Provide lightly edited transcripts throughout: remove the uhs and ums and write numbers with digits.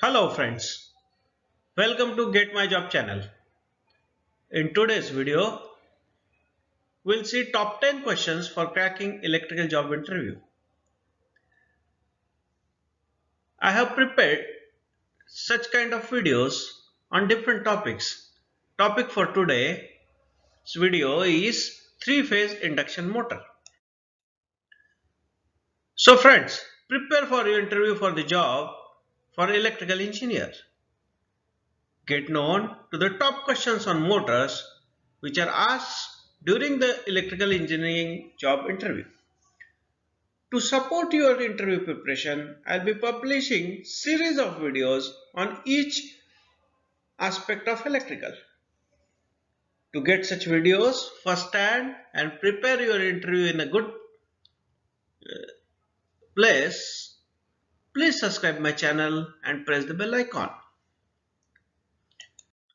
Hello friends, welcome to Get My Job channel. In today's video, we'll see top 10 questions for cracking electrical job interview. I have prepared such kind of videos on different topics. Topic for today's video is three-phase induction motor. So friends, prepare for your interview for the job for electrical engineer. Get known to the top questions on motors which are asked during the electrical engineering job interview. To support your interview preparation, I'll be publishing series of videos on each aspect of electrical. To get such videos firsthand and prepare your interview in a good place, please subscribe my channel and press the bell icon.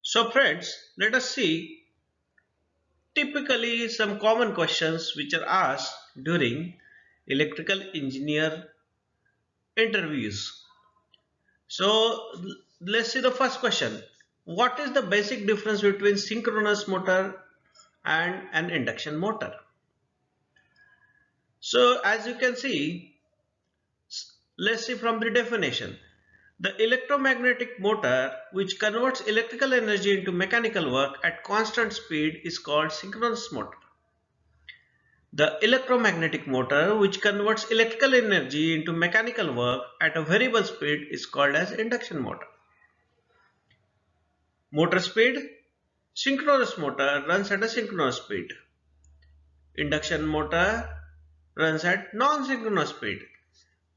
So friends, let us see typically some common questions which are asked during electrical engineer interviews. So let's see the first question. What is the basic difference between synchronous motor and an induction motor? So as you can see, let's see from the definition. The electromagnetic motor which converts electrical energy into mechanical work at constant speed is called synchronous motor. The electromagnetic motor which converts electrical energy into mechanical work at a variable speed is called as induction motor. Motor speed. Synchronous motor runs at a synchronous speed. Induction motor runs at non-synchronous speed.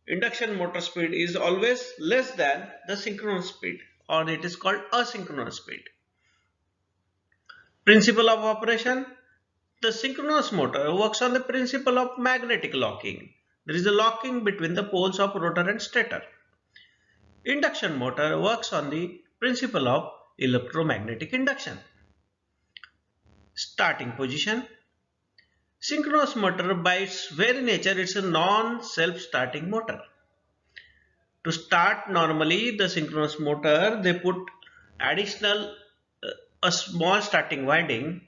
Induction motor speed is always less than the synchronous speed, or it is called asynchronous speed. Principle of operation. The synchronous motor works on the principle of magnetic locking. There is a locking between the poles of rotor and stator. Induction motor works on the principle of electromagnetic induction. Starting position. Synchronous motor by its very nature is a non-self-starting motor. To start normally the synchronous motor, they put additional a small starting winding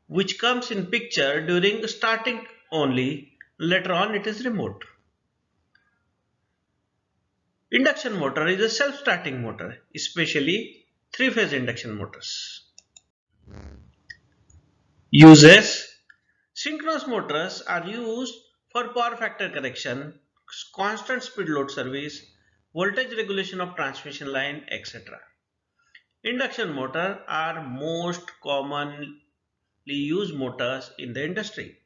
which comes in picture during starting only. Later on it is removed. Induction motor is a self-starting motor, especially three-phase induction motors. Uses. Synchronous motors are used for power factor correction, constant speed load service, voltage regulation of transmission line, etc. Induction motors are most commonly used motors in the industry.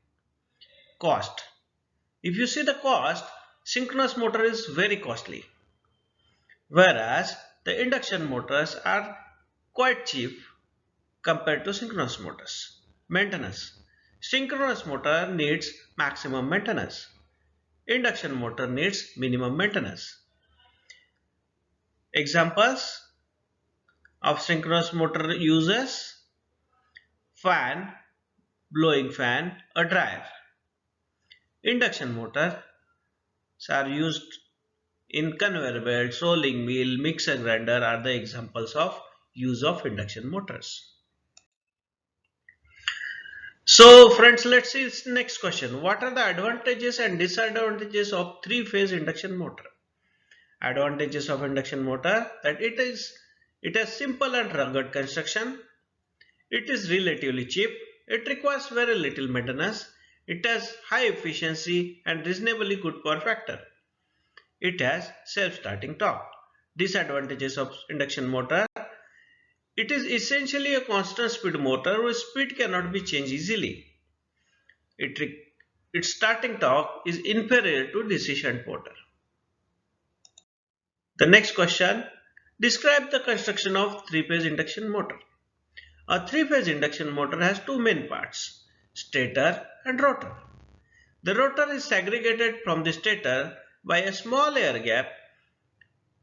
Cost. If you see the cost, synchronous motor is very costly, whereas the induction motors are quite cheap compared to synchronous motors. Maintenance. Synchronous motor needs maximum maintenance. Induction motor needs minimum maintenance. Examples of synchronous motor uses: fan, blowing fan, a dryer. Induction motors are used in conveyor belts, rolling mill, mixer grinder are the examples of use of induction motors. So friends, let's see this next question. What are the advantages and disadvantages of three-phase induction motor? Advantages of induction motor: that it has simple and rugged construction, it is relatively cheap, it requires very little maintenance, it has high efficiency and reasonably good power factor, it has self-starting torque. Disadvantages of induction motor: it is essentially a constant speed motor whose speed cannot be changed easily. Its starting torque is inferior to DC shunt motor. The next question: describe the construction of three-phase induction motor. A three-phase induction motor has two main parts, stator and rotor. The rotor is segregated from the stator by a small air gap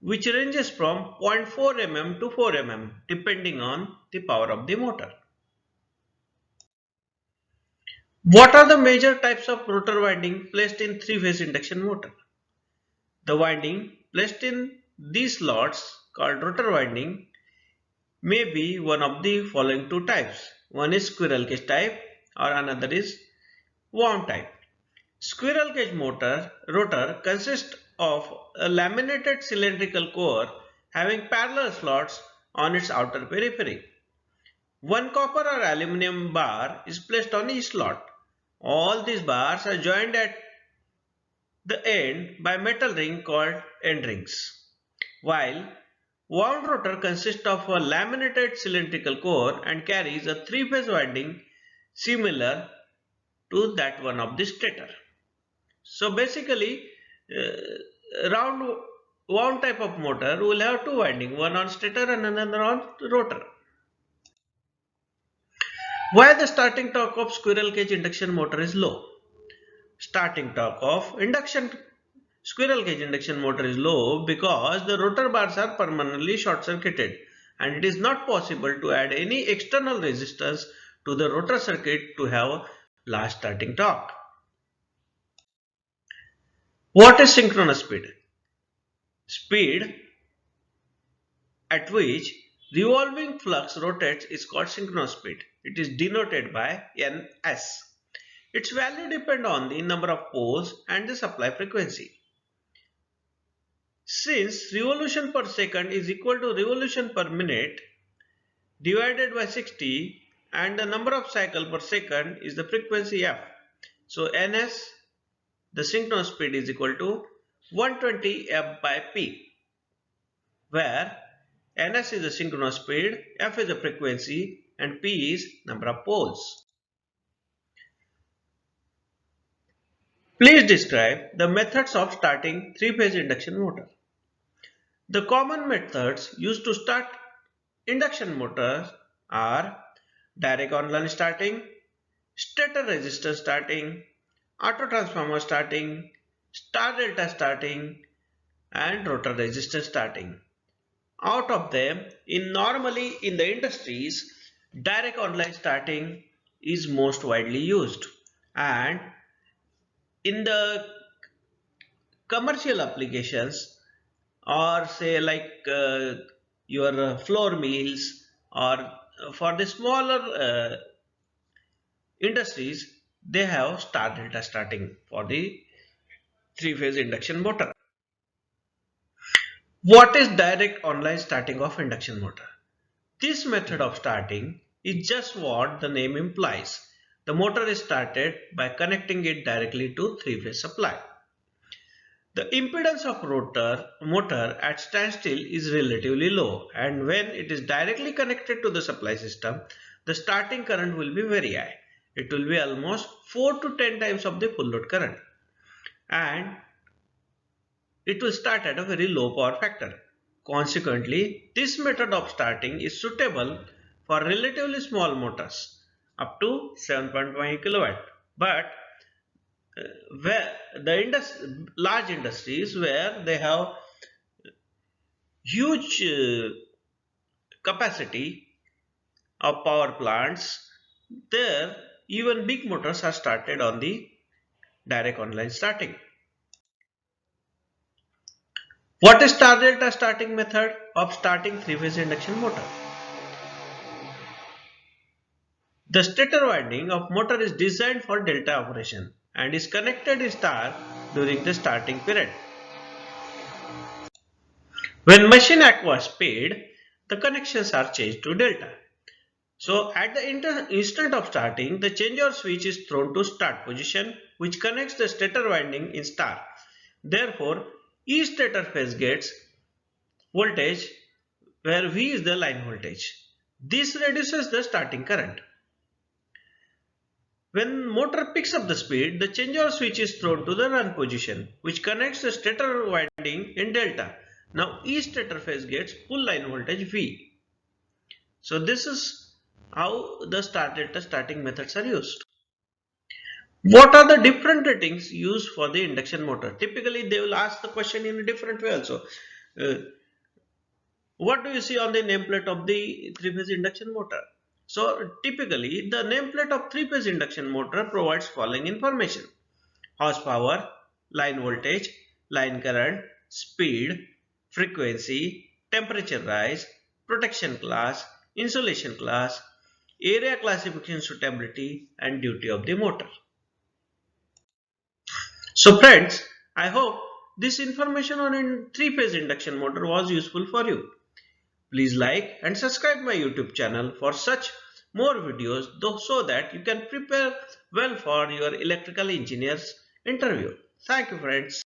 which ranges from 0.4 mm to 4 mm depending on the power of the motor. What are the major types of rotor winding placed in three-phase induction motor? The winding placed in these slots called rotor winding may be one of the following two types. One is squirrel cage type or another is wound type. Squirrel cage rotor consists of a laminated cylindrical core having parallel slots on its outer periphery. One copper or aluminum bar is placed on each slot. All these bars are joined at the end by metal ring called end rings. While wound rotor consists of a laminated cylindrical core and carries a three-phase winding similar to that one of the stator. So basically, round wound type of motor will have two winding, one on stator and another on rotor. Why the starting torque of squirrel cage induction motor is low? Starting torque of squirrel cage induction motor is low because the rotor bars are permanently short circuited and it is not possible to add any external resistance to the rotor circuit to have large starting torque. What is synchronous speed? Speed at which revolving flux rotates is called synchronous speed. It is denoted by Ns. Its value depends on the number of poles and the supply frequency. Since revolution per second is equal to revolution per minute divided by 60 and the number of cycle per second is the frequency f. So Ns, the synchronous speed, is equal to 120 f by p, where Ns is the synchronous speed, f is the frequency and p is number of poles. Please describe the methods of starting three-phase induction motor. The common methods used to start induction motors are direct online starting, stator resistor starting, auto transformer starting, star delta starting and rotor resistor starting. Out of them, normally in the industries, direct online starting is most widely used, and in the commercial applications or say like your floor mills or for the smaller industries, they have star delta starting for the three-phase induction motor. What is direct online starting of induction motor? This method of starting is just what the name implies. The motor is started by connecting it directly to three-phase supply. The impedance of motor at standstill is relatively low, and when it is directly connected to the supply system, the starting current will be very high. It will be almost 4 to 10 times of the full load current, and it will start at a very low power factor. Consequently, this method of starting is suitable for relatively small motors up to 7.5 kilowatt, but where the large industries where they have huge capacity of power plants, there even big motors are started on the direct online starting. What is star delta starting method of starting three-phase induction motor? The stator winding of motor is designed for delta operation and is connected in star during the starting period. When machine acquires speed, the connections are changed to delta. So at the instant of starting, the changeover switch is thrown to start position, which connects the stator winding in star. Therefore, each stator phase gets voltage where V is the line voltage. This reduces the starting current. When motor picks up the speed, the changeover switch is thrown to the run position, which connects the stator winding in delta. Now each stator phase gets full line voltage V. So this is how the star delta starting methods are used. What are the different ratings used for the induction motor? Typically they will ask the question in a different way also. What do you see on the nameplate of the three-phase induction motor? So typically the nameplate of three-phase induction motor provides following information: horsepower, line voltage, line current, speed, frequency, temperature rise, protection class, insulation class, area classification suitability, and duty of the motor. So friends, I hope this information on a three-phase induction motor was useful for you. Please like and subscribe my YouTube channel for such more videos so that you can prepare well for your electrical engineer's interview. Thank you friends.